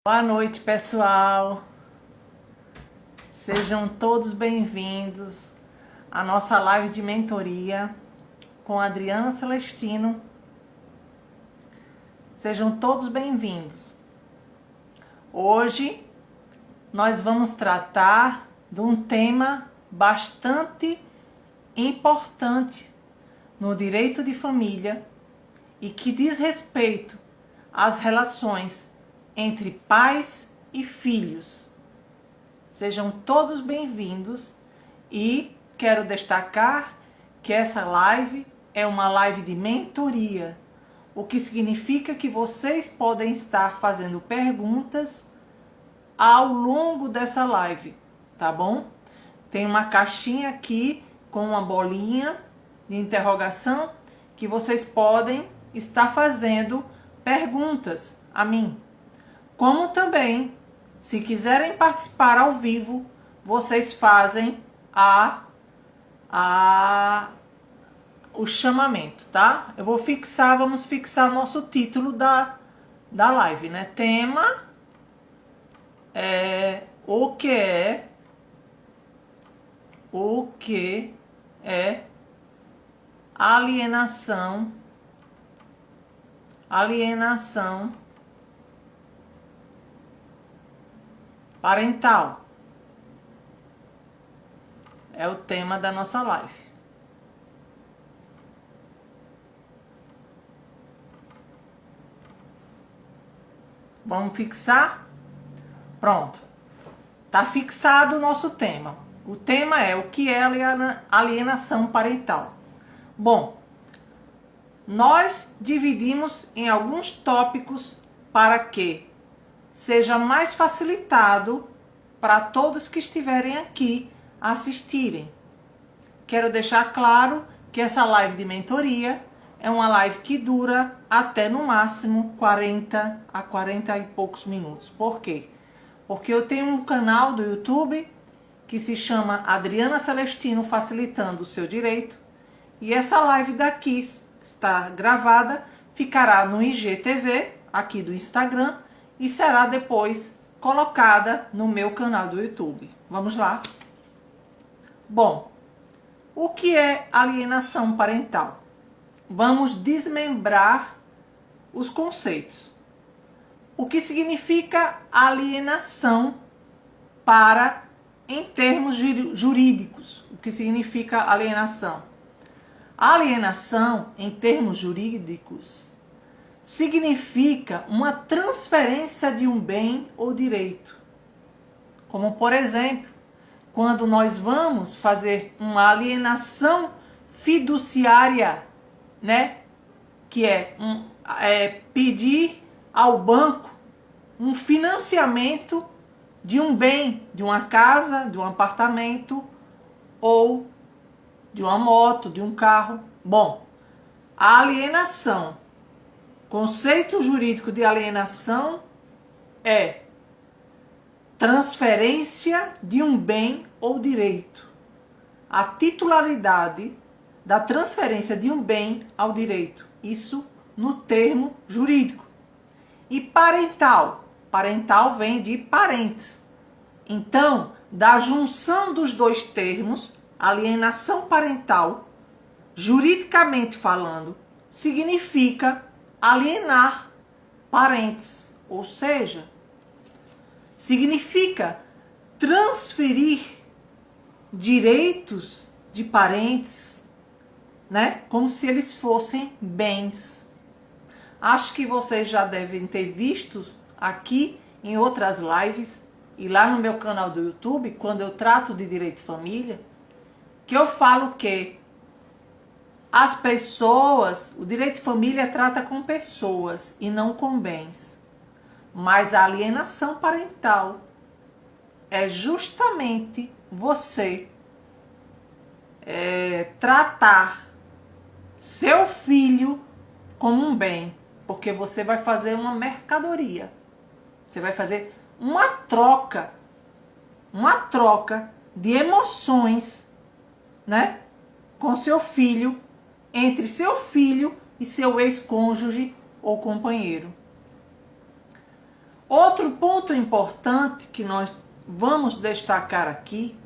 Boa noite, pessoal. Sejam todos bem-vindos à nossa live de mentoria com a Adriana Celestino. Sejam todos bem-vindos. Hoje nós vamos tratar de um tema bastante importante no direito de família e que diz respeito às relações entre pais e filhos. Sejam todos bem-vindos e quero destacar que essa live é uma live de mentoria, o que significa que vocês podem estar fazendo perguntas ao longo dessa live, tá bom? Tem uma caixinha aqui com uma bolinha de interrogação que vocês podem estar fazendo perguntas a mim. Como também, se quiserem participar ao vivo, vocês fazem o chamamento, tá? Eu vou fixar, vamos fixar nosso título da live, né? Tema é o que é alienação parental. É o tema da nossa live. Vamos fixar? Pronto. Tá fixado o nosso tema. O tema é o que é alienação parental. Bom, nós dividimos em alguns tópicos para que seja mais facilitado para todos que estiverem aqui assistirem. Quero deixar claro que essa live de mentoria é uma live que dura até no máximo 40 a 40 e poucos minutos. Por quê? Porque eu tenho um canal do YouTube que se chama Adriana Celestino Facilitando o Seu Direito, e essa live daqui está gravada, ficará no IGTV aqui do Instagram e será depois colocada no meu canal do YouTube. Vamos lá? Bom, o que é alienação parental? Vamos desmembrar os conceitos. O que significa alienação em termos jurídicos? O que significa alienação? Alienação, em termos jurídicos, significa uma transferência de um bem ou direito. Como, por exemplo, quando nós vamos fazer uma alienação fiduciária, né? Que é pedir ao banco um financiamento de um bem, de uma casa, de um apartamento ou de uma moto, de um carro. Bom, a alienação, conceito jurídico de alienação é transferência de um bem ou direito. A titularidade da transferência de um bem ao direito. Isso no termo jurídico. E parental. Parental vem de parentes. Então, da junção dos dois termos, alienação parental, juridicamente falando, significa alienar parentes, ou seja, significa transferir direitos de parentes, né? Como se eles fossem bens. Acho que vocês já devem ter visto aqui em outras lives e lá no meu canal do YouTube, quando eu trato de direito de família, que eu falo que as pessoas, o direito de família trata com pessoas e não com bens. Mas a alienação parental é justamente você tratar seu filho como um bem, porque você vai fazer uma mercadoria. Você vai fazer uma troca de emoções, né, com seu filho, entre seu filho e seu ex-cônjuge ou companheiro. Outro ponto importante que nós vamos destacar aqui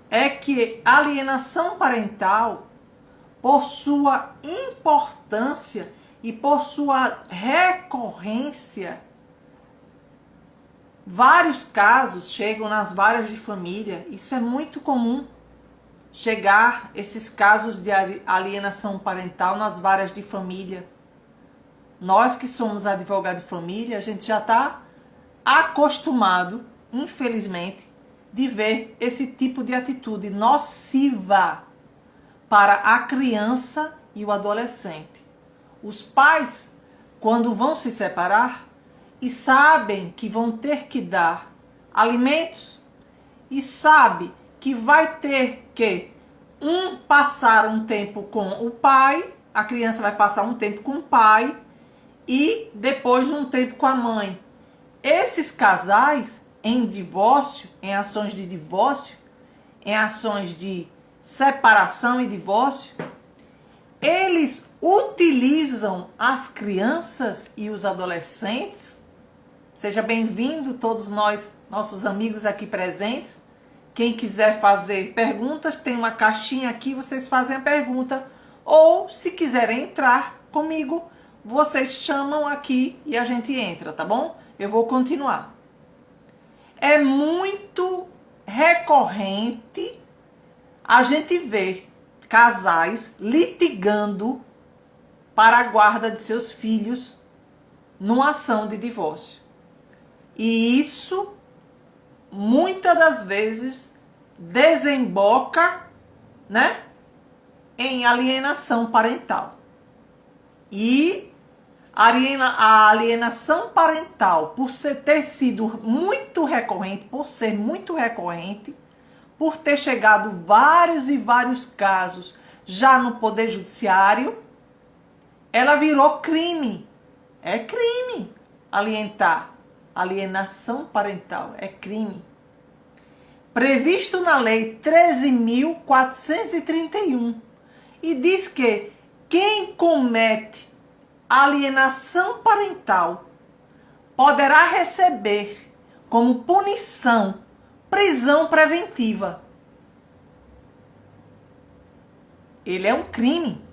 é que a alienação parental, por sua importância e por sua recorrência, vários casos chegam nas varas de família. Isso é muito comum, chegar esses casos de alienação parental nas varas de família. Nós que somos advogados de família, a gente já está acostumado, infelizmente, de ver esse tipo de atitude nociva para a criança e o adolescente. Os pais, quando vão se separar e sabem que vão ter que dar alimentos e sabe que vai ter que passar um tempo com o pai, a criança vai passar um tempo com o pai e depois um tempo com a mãe. Esses casais em divórcio, em ações de divórcio, em ações de separação e divórcio, eles utilizam as crianças e os adolescentes. Seja bem-vindo todos nós, nossos amigos aqui presentes. Quem quiser fazer perguntas, tem uma caixinha aqui, vocês fazem a pergunta. Ou, se quiserem entrar comigo, vocês chamam aqui e a gente entra, tá bom? Eu vou continuar. É muito recorrente a gente ver casais litigando para a guarda de seus filhos numa ação de divórcio. E isso, muitas das vezes, desemboca, né, em alienação parental. E a alienação parental, por ter sido muito recorrente, por ter chegado vários e vários casos já no Poder Judiciário, ela virou crime. É crime alientar. Alienação parental é crime. Previsto na Lei 13.431. E diz que quem comete alienação parental poderá receber como punição prisão preventiva. Ele é um crime.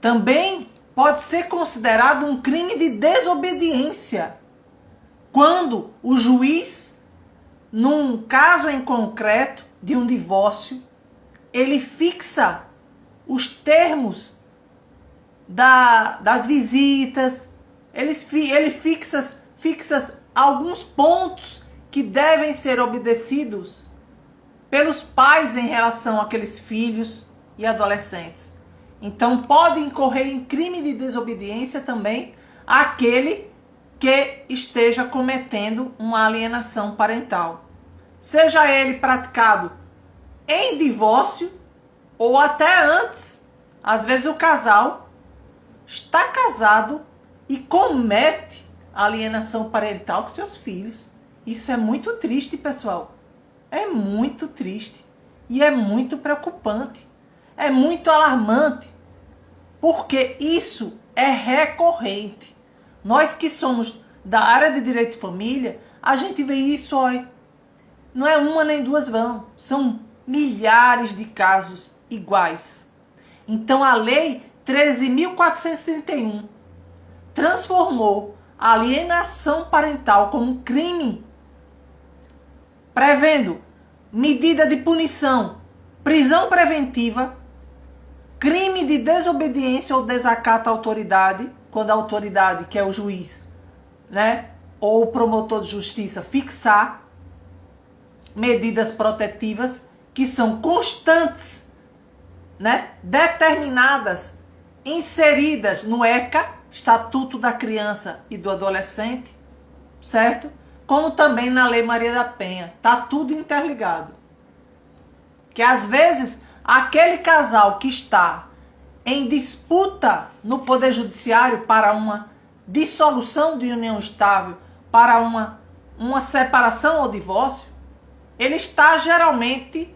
Também pode ser considerado um crime de desobediência, quando o juiz, num caso em concreto de um divórcio, ele fixa os termos das visitas, ele fixa alguns pontos que devem ser obedecidos pelos pais em relação àqueles filhos e adolescentes. Então pode incorrer em crime de desobediência também aquele que esteja cometendo uma alienação parental. Seja ele praticado em divórcio ou até antes. Às vezes o casal está casado e comete alienação parental com seus filhos. Isso é muito triste, pessoal. É muito triste e é muito preocupante. É muito alarmante, porque isso é recorrente. Nós que somos da área de direito de família, a gente vê isso, olha, não é uma nem duas vão, são milhares de casos iguais. Então a Lei 13.431 transformou a alienação parental como um crime, prevendo medida de punição, prisão preventiva, crime de desobediência ou desacato à autoridade, quando a autoridade, que é o juiz, né, ou o promotor de justiça, fixar medidas protetivas que são constantes, né, determinadas, inseridas no ECA, Estatuto da Criança e do Adolescente, certo? Como também na Lei Maria da Penha. Tá tudo interligado. Que às vezes aquele casal que está em disputa no Poder Judiciário para uma dissolução de união estável, para uma separação ou divórcio, ele está geralmente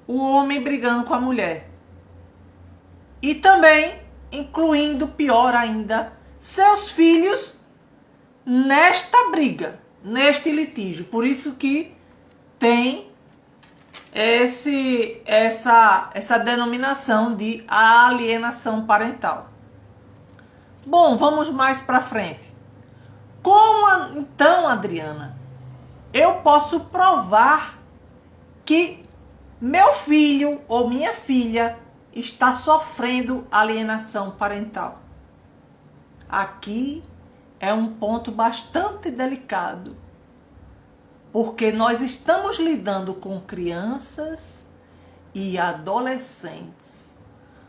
o homem brigando com a mulher. E também incluindo, pior ainda, seus filhos nesta briga, neste litígio. Por isso que tem essa denominação de alienação parental. Bom, vamos mais para frente. Como então, Adriana, eu posso provar que meu filho ou minha filha está sofrendo alienação parental? Aqui é um ponto bastante delicado, porque nós estamos lidando com crianças e adolescentes.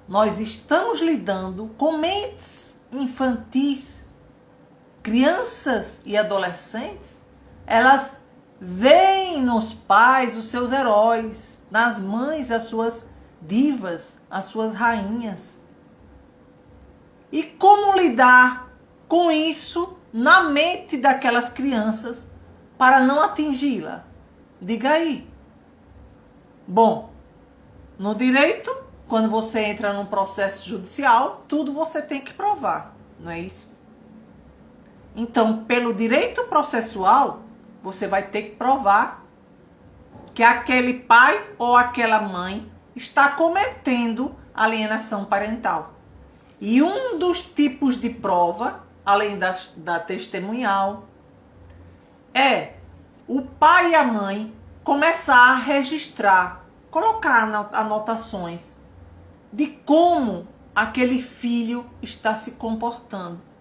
Nós estamos lidando com mentes infantis. Crianças e adolescentes, elas veem nos pais os seus heróis, nas mães as suas divas, as suas rainhas. E como lidar com isso na mente daquelas crianças para não atingi-la? Diga aí. Bom, no direito, quando você entra num processo judicial, tudo você tem que provar, não é isso? Então, pelo direito processual, você vai ter que provar que aquele pai ou aquela mãe está cometendo alienação parental. E um dos tipos de prova, além da testemunhal, é o pai e a mãe começar a registrar, colocar anotações de como aquele filho está se comportando.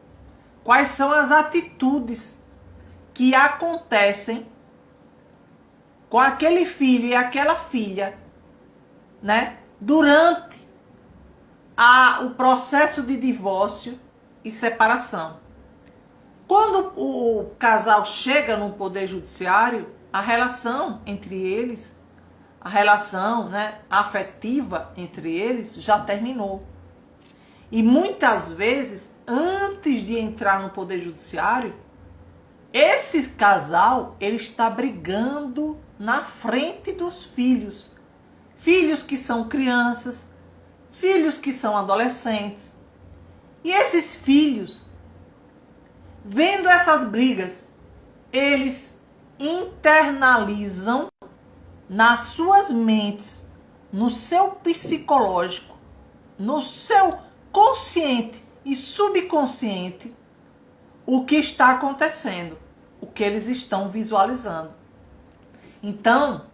Quais são as atitudes que acontecem com aquele filho e aquela filha, né, durante o processo de divórcio e separação. Quando o casal chega no poder judiciário, a relação entre eles, a relação, né, afetiva entre eles já terminou. E muitas vezes, antes de entrar no poder judiciário, esse casal, ele está brigando na frente dos filhos. Filhos que são crianças, filhos que são adolescentes. E esses filhos, vendo essas brigas, eles internalizam nas suas mentes, no seu psicológico, no seu consciente e subconsciente, o que está acontecendo, o que eles estão visualizando. Então,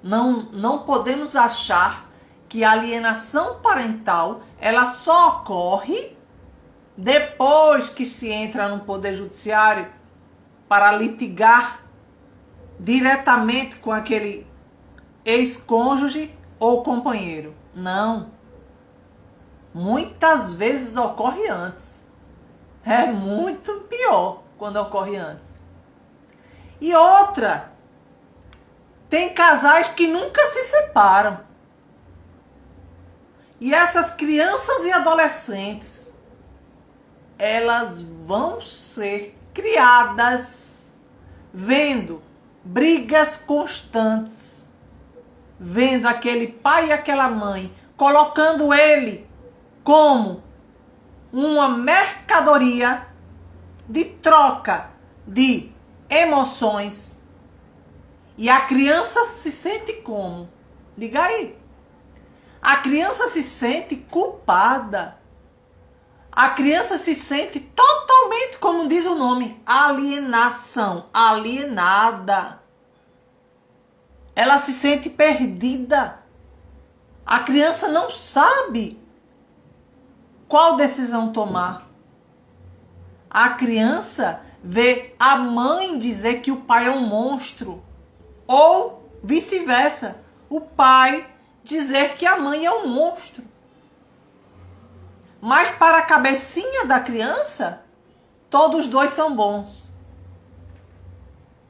não podemos achar que a alienação parental ela só ocorre depois que se entra no poder judiciário para litigar diretamente com aquele ex-cônjuge ou companheiro. Não. Muitas vezes ocorre antes. É muito pior quando ocorre antes. E outra, tem casais que nunca se separam. E essas crianças e adolescentes, elas vão ser criadas vendo brigas constantes, vendo aquele pai e aquela mãe colocando ele como uma mercadoria de troca de emoções. E a criança se sente como? Diga aí. A criança se sente culpada. A criança se sente totalmente, como diz o nome, alienação, alienada. Ela se sente perdida. A criança não sabe qual decisão tomar. A criança vê a mãe dizer que o pai é um monstro. Ou vice-versa. O pai dizer que a mãe é um monstro. Mas para a cabecinha da criança, todos dois são bons.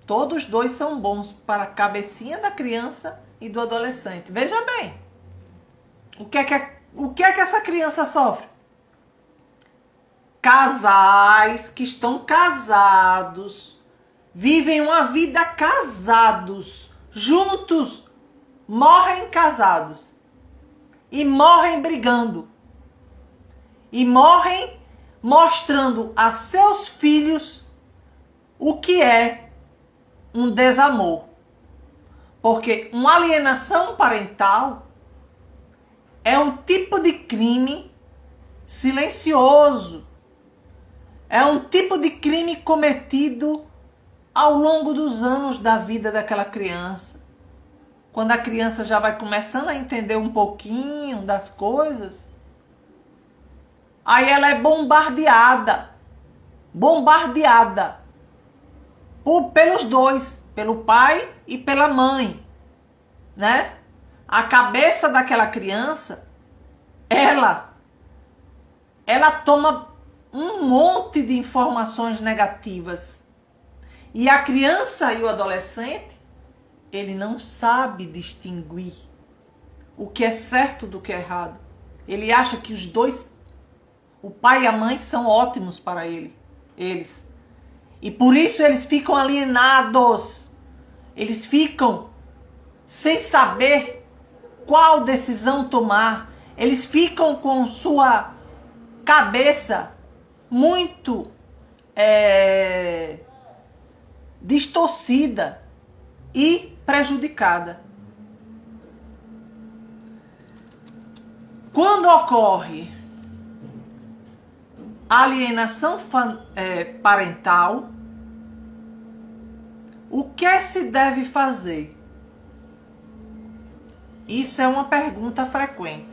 Todos dois são bons para a cabecinha da criança e do adolescente. Veja bem. O que é que essa criança sofre? Casais que estão casados, vivem uma vida casados, juntos, morrem casados e morrem brigando e morrem mostrando a seus filhos o que é um desamor. Porque uma alienação parental é um tipo de crime silencioso. É um tipo de crime cometido ao longo dos anos da vida daquela criança. Quando a criança já vai começando a entender um pouquinho das coisas, aí ela é bombardeada pelos dois, pelo pai e pela mãe, né? A cabeça daquela criança, ela toma um monte de informações negativas. E a criança e o adolescente, ele não sabe distinguir o que é certo do que é errado. Ele acha que os dois, o pai e a mãe, são ótimos para eles. E por isso eles ficam alienados. Eles ficam sem saber qual decisão tomar. Eles ficam com sua cabeça muito distorcida e prejudicada. Quando ocorre alienação parental, o que se deve fazer? Isso é uma pergunta frequente.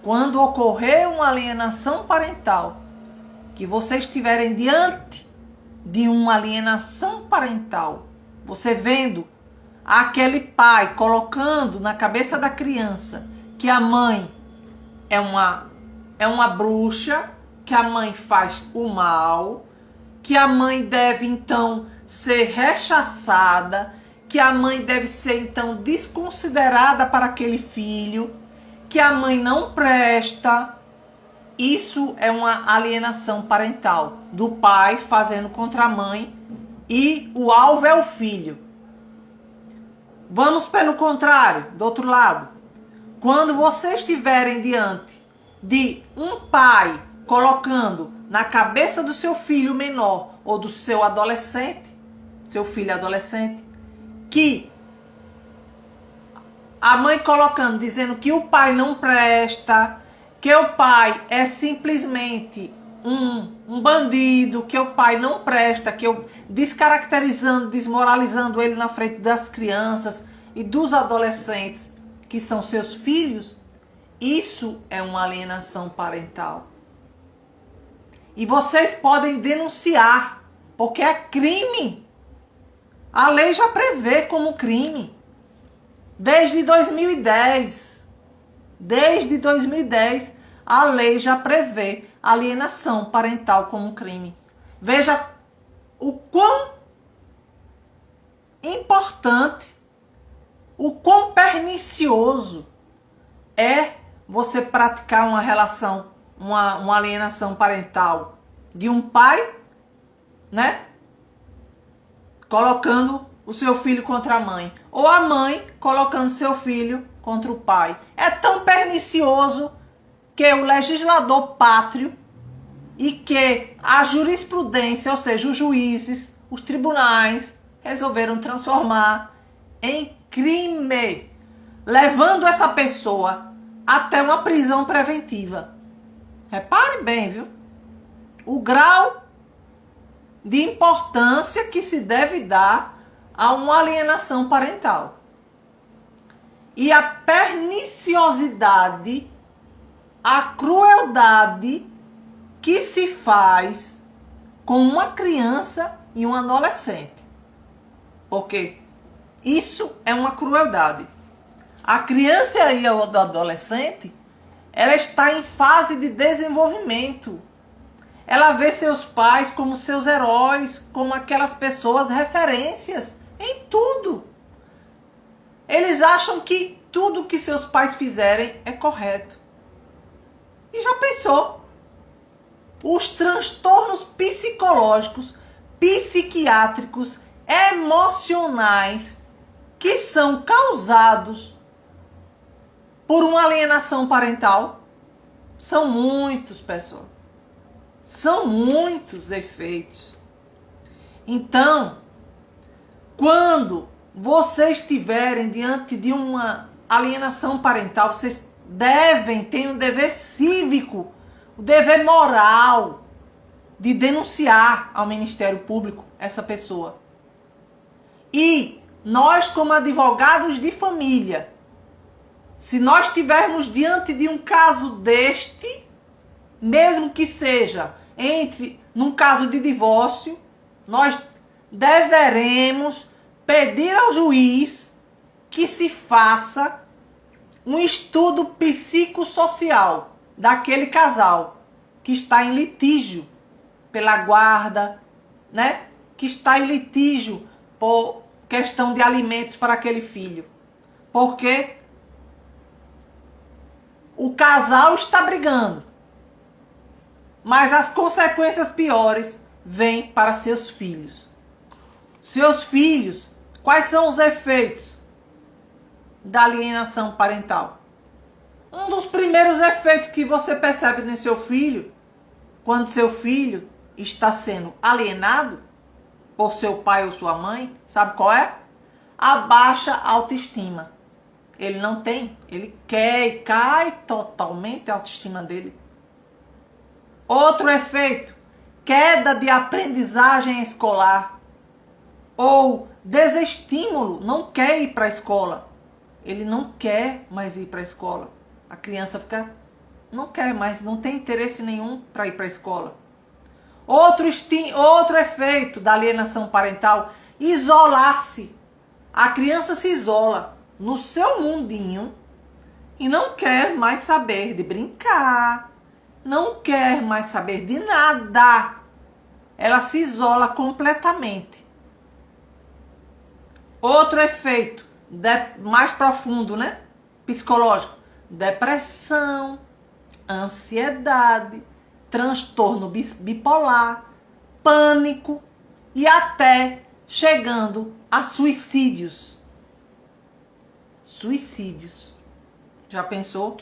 Quando ocorrer uma alienação parental, que vocês estiverem diante de uma alienação parental, você vendo aquele pai colocando na cabeça da criança que a mãe é uma bruxa, que a mãe faz o mal, que a mãe deve então ser rechaçada, que a mãe deve ser então desconsiderada para aquele filho, que a mãe não presta. Isso é uma alienação parental do pai fazendo contra a mãe e o alvo é o filho. Vamos pelo contrário, do outro lado. Quando vocês estiverem diante de um pai colocando na cabeça do seu filho menor ou do seu adolescente, seu filho adolescente, que a mãe colocando, dizendo que o pai não presta, que o pai é simplesmente um bandido, que o pai não presta, que eu descaracterizando, desmoralizando ele na frente das crianças e dos adolescentes, que são seus filhos, isso é uma alienação parental. E vocês podem denunciar, porque é crime. A lei já prevê como crime. Desde 2010. Desde 2010, a lei já prevê alienação parental como crime. Veja o quão importante, o quão pernicioso é você praticar uma relação, uma alienação parental de um pai, né? Colocando o seu filho contra a mãe. Ou a mãe colocando seu filho contra o pai. É tão pernicioso que o legislador pátrio e que a jurisprudência, ou seja, os juízes, os tribunais, resolveram transformar em crime, levando essa pessoa até uma prisão preventiva. Repare bem, viu? O grau de importância que se deve dar a uma alienação parental. E a perniciosidade, a crueldade que se faz com uma criança e um adolescente. Porque isso é uma crueldade. A criança e o adolescente, ela está em fase de desenvolvimento. Ela vê seus pais como seus heróis, como aquelas pessoas referências em tudo. Eles acham que tudo que seus pais fizerem é correto. E já pensou? Os transtornos psicológicos, psiquiátricos, emocionais que são causados por uma alienação parental são muitos, pessoal. São muitos efeitos. Então, quando vocês estiverem diante de uma alienação parental, vocês têm um dever cívico, o dever moral de denunciar ao Ministério Público essa pessoa. E nós, como advogados de família, se nós estivermos diante de um caso deste, mesmo que seja num caso de divórcio, nós deveremos pedir ao juiz que se faça um estudo psicossocial daquele casal que está em litígio pela guarda, né? Que está em litígio por questão de alimentos para aquele filho. Porque o casal está brigando, mas as consequências piores vêm para seus filhos. Seus filhos, quais são os efeitos da alienação parental? Um dos primeiros efeitos que você percebe no seu filho, quando seu filho está sendo alienado por seu pai ou sua mãe, sabe qual é? A baixa autoestima. Ele não tem, ele quer e cai totalmente a autoestima dele. Outro efeito, queda de aprendizagem escolar ou desestímulo, não quer ir para a escola. Ele não quer mais ir para a escola. A criança não quer mais, não tem interesse nenhum para ir para a escola. Outro efeito da alienação parental, isolar-se. A criança se isola no seu mundinho e não quer mais saber de brincar, não quer mais saber de nada. Ela se isola completamente. Outro efeito mais profundo, né? Psicológico. Depressão, ansiedade, transtorno bipolar, pânico e até chegando a suicídios. Suicídios. Já pensou?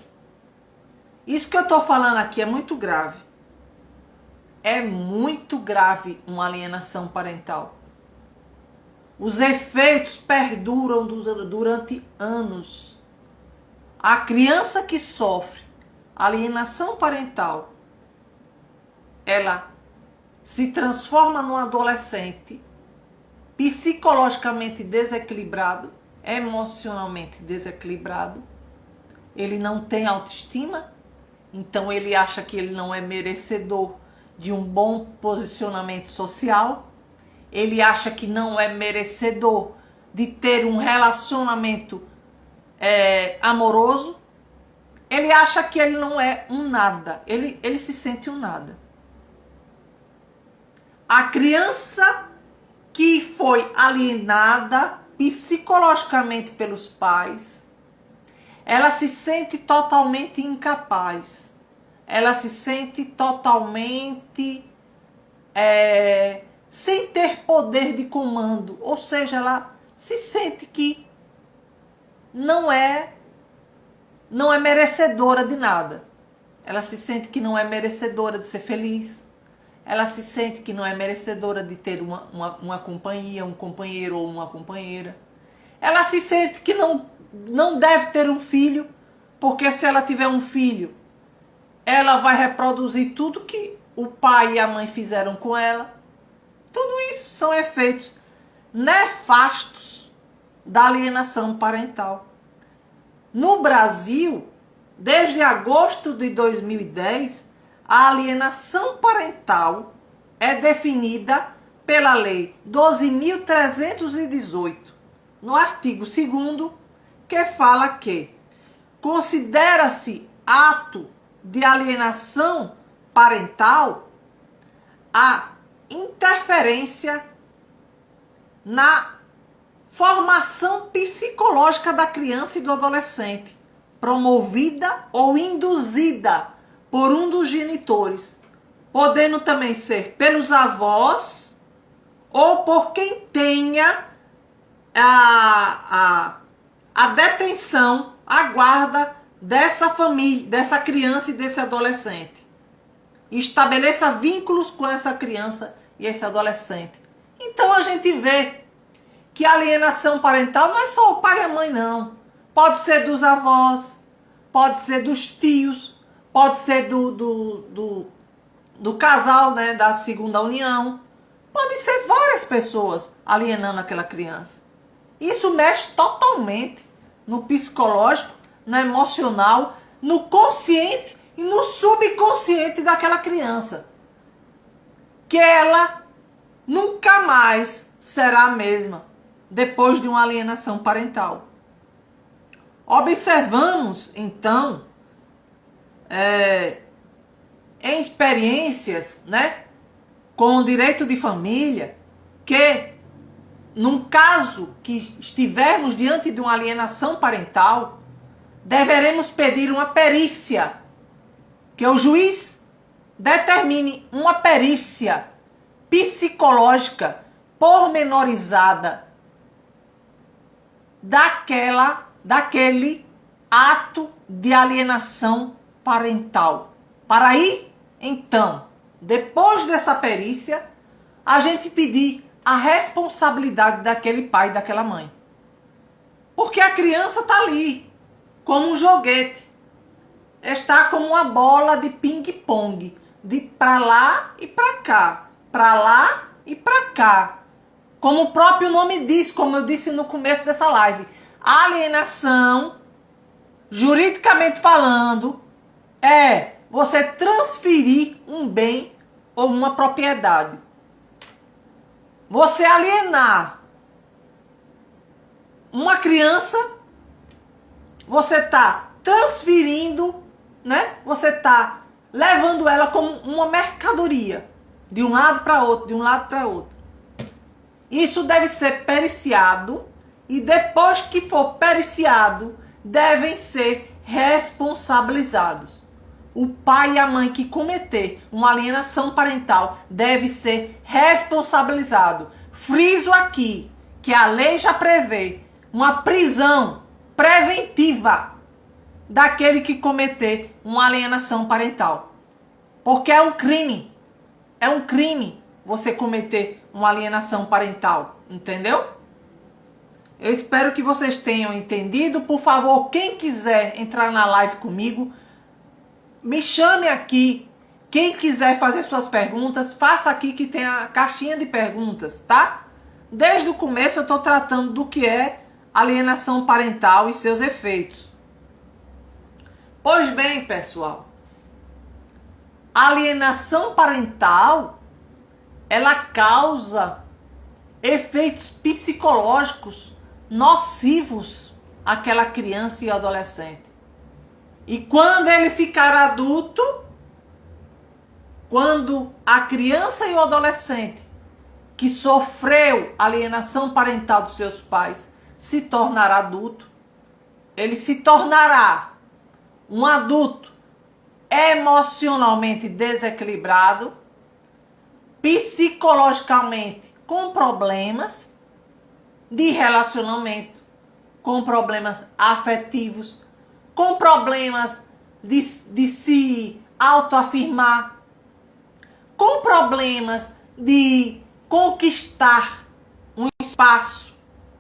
Isso que eu estou falando aqui é muito grave. É muito grave uma alienação parental. Os efeitos perduram durante anos. A criança que sofre alienação parental, ela se transforma num adolescente psicologicamente desequilibrado, emocionalmente desequilibrado. Ele não tem autoestima, então ele acha que ele não é merecedor de um bom posicionamento social. Ele acha que não é merecedor de ter um relacionamento amoroso. Ele acha que ele não é um nada. Ele se sente um nada. A criança que foi alienada psicologicamente pelos pais, ela se sente totalmente incapaz. Ela se sente totalmente sem ter poder de comando. Ou seja, ela se sente que não é merecedora de nada. Ela se sente que não é merecedora de ser feliz. Ela se sente que não é merecedora de ter uma companhia, um companheiro ou uma companheira. Ela se sente que não deve ter um filho, porque se ela tiver um filho, ela vai reproduzir tudo que o pai e a mãe fizeram com ela. Tudo isso são efeitos nefastos da alienação parental. No Brasil, desde agosto de 2010, a alienação parental é definida pela Lei 12.318, no artigo 2º, que fala que considera-se ato de alienação parental a interferência na formação psicológica da criança e do adolescente, promovida ou induzida por um dos genitores, podendo também ser pelos avós ou por quem tenha a detenção, a guarda dessa família, dessa criança e desse adolescente. Estabeleça vínculos com essa criança e esse adolescente. Então a gente vê que a alienação parental não é só o pai e a mãe, não. Pode ser dos avós, pode ser dos tios, pode ser do casal, né, da segunda união. Pode ser várias pessoas alienando aquela criança. Isso mexe totalmente no psicológico, no emocional, no consciente e no subconsciente daquela criança. Que ela nunca mais será a mesma depois de uma alienação parental. Observamos, então, em experiências, né, com o direito de família, que num caso que estivermos diante de uma alienação parental, deveremos pedir uma perícia, que o juiz determine uma perícia psicológica pormenorizada daquele ato de alienação parental. Para aí, então, depois dessa perícia, a gente pedir a responsabilidade daquele pai e daquela mãe. Porque a criança está ali, como um joguete. Está como uma bola de ping-pong, de para lá e para cá, para lá e para cá. Como o próprio nome diz, como eu disse no começo dessa live, alienação, juridicamente falando, é você transferir um bem ou uma propriedade. Você alienar uma criança, você está transferindo, né? Você está levando ela como uma mercadoria, de um lado para outro, de um lado para outro. Isso deve ser periciado e depois que for periciado, devem ser responsabilizados. O pai e a mãe que cometer uma alienação parental deve ser responsabilizado. Friso aqui que a lei já prevê uma prisão preventiva daquele que cometer uma alienação parental. Porque é um crime. É um crime você cometer uma alienação parental, entendeu? Eu espero que vocês tenham entendido. Por favor, quem quiser entrar na live comigo, me chame aqui. Quem quiser fazer suas perguntas, faça aqui que tem a caixinha de perguntas, tá? Desde o começo eu estou tratando do que é alienação parental e seus efeitos. Pois bem, pessoal, a alienação parental, ela causa efeitos psicológicos nocivos àquela criança e adolescente. E quando ele ficar adulto, quando a criança e o adolescente que sofreu alienação parental dos seus pais se tornar adulto, ele se tornará um adulto emocionalmente desequilibrado, psicologicamente com problemas de relacionamento, com problemas afetivos, com problemas de se autoafirmar, com problemas de conquistar um espaço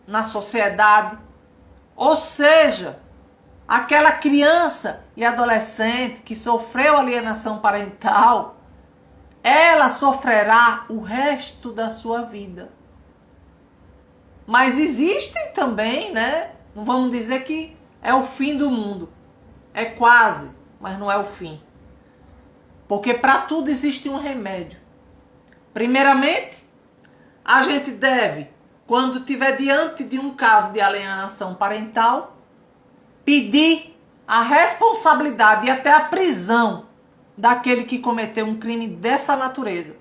na sociedade. Ou seja, aquela criança e adolescente que sofreu alienação parental, ela sofrerá o resto da sua vida. Mas existem também, né? Não vamos dizer que é o fim do mundo. É quase, mas não é o fim. Porque para tudo existe um remédio. Primeiramente, a gente deve, quando estiver diante de um caso de alienação parental, pedir a responsabilidade e até a prisão daquele que cometeu um crime dessa natureza.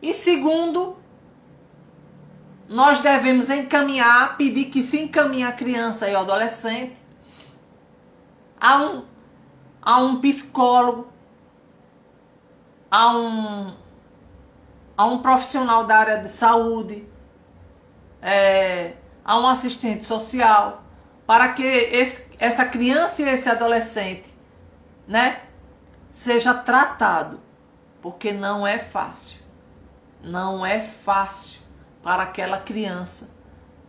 E segundo, nós devemos encaminhar, pedir que se encaminhe a criança e o adolescente a um psicólogo, a um profissional da área de saúde, a um assistente social, para que essa criança e esse adolescente, né, seja tratado, porque não é fácil. não é fácil para aquela criança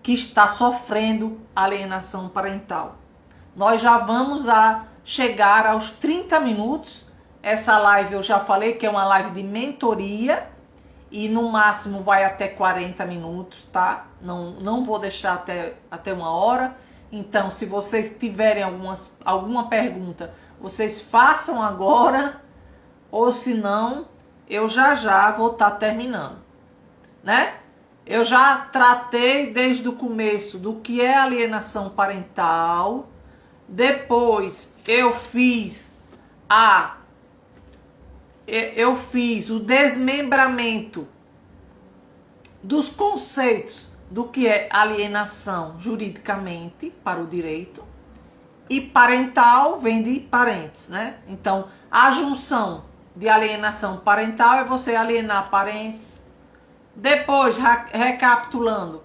que está sofrendo alienação parental. Nós já vamos chegar aos 30 minutos. Essa live eu já falei que é uma live de mentoria e no máximo vai até 40 minutos, tá? Não vou deixar até 1 hora. Então, se vocês tiverem alguma pergunta, vocês façam agora, ou se não, eu já vou estar terminando, né? Eu já tratei desde o começo do que é alienação parental. Depois eu fiz o desmembramento dos conceitos do que é alienação juridicamente para o direito. E parental vem de parentes, né? Então, a junção de alienação parental é você alienar parentes. Depois, recapitulando,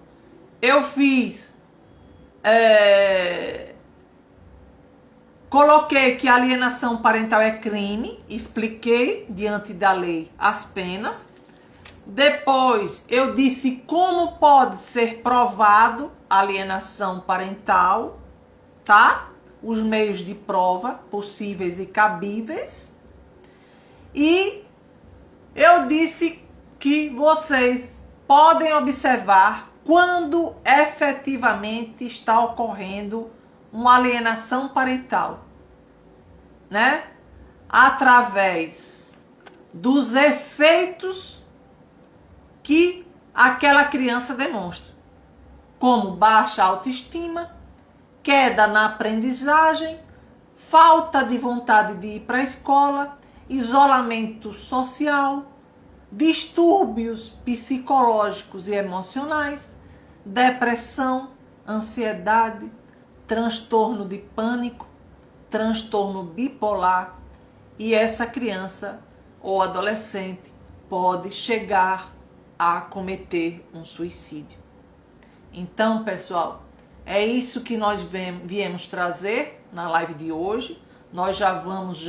eu fiz... Coloquei que alienação parental é crime, expliquei diante da lei as penas. Depois eu disse como pode ser provado alienação parental, tá? Os meios de prova possíveis e cabíveis. E eu disse que vocês podem observar quando efetivamente está ocorrendo uma alienação parental, né? Através dos efeitos que aquela criança demonstra, como baixa autoestima, queda na aprendizagem, falta de vontade de ir para a escola, isolamento social, distúrbios psicológicos e emocionais, depressão, ansiedade, transtorno de pânico, transtorno bipolar, e essa criança ou adolescente pode chegar a cometer um suicídio. Então, pessoal, é isso que nós viemos trazer na live de hoje. Nós já vamos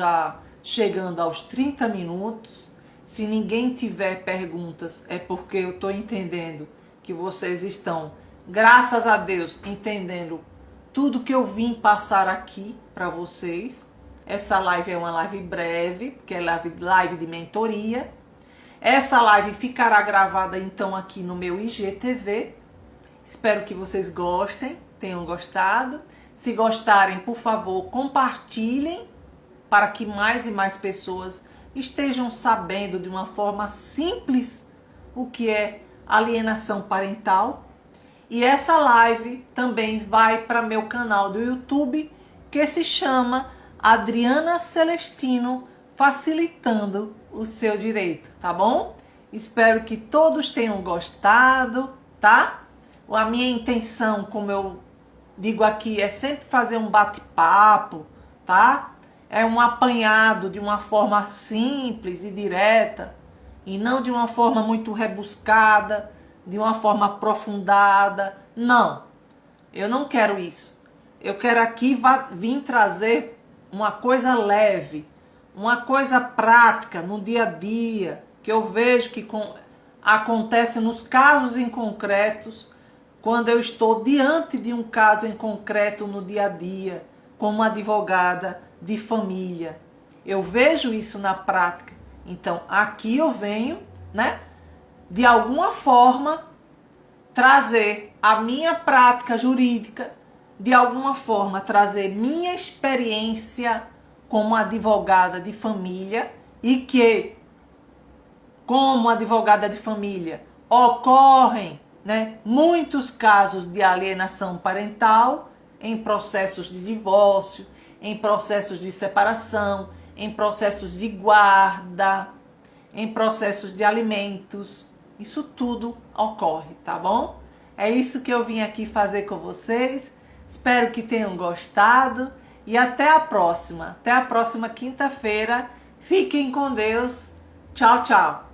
chegando aos 30 minutos. Se ninguém tiver perguntas, é porque eu estou entendendo que vocês estão, graças a Deus, entendendo tudo que eu vim passar aqui para vocês. Essa live é uma live breve, porque é live de mentoria. Essa live ficará gravada então aqui no meu IGTV. Espero que vocês gostem, tenham gostado. Se gostarem, por favor, compartilhem para que mais e mais pessoas estejam sabendo de uma forma simples o que é alienação parental. E essa live também vai para meu canal do YouTube, que se chama Adriana Celestino, facilitando o seu direito, tá bom? Espero que todos tenham gostado, tá? A minha intenção, como eu digo aqui, é sempre fazer um bate-papo, tá? É um apanhado de uma forma simples e direta, e não de uma forma muito rebuscada, de uma forma aprofundada. Não, eu não quero isso. Eu quero aqui vir trazer uma coisa leve, uma coisa prática no dia a dia, que eu vejo que acontece nos casos em concretos, quando eu estou diante de um caso em concreto no dia a dia, como advogada de família. Eu vejo isso na prática. Então, aqui eu venho, né, de alguma forma, trazer a minha prática jurídica, de alguma forma, trazer minha experiência como advogada de família, e que, como advogada de família, ocorrem, né, muitos casos de alienação parental em processos de divórcio, em processos de separação, em processos de guarda, em processos de alimentos. Isso tudo ocorre, tá bom? É isso que eu vim aqui fazer com vocês. Espero que tenham gostado e até a próxima. Até a próxima quinta-feira. Fiquem com Deus. Tchau, tchau.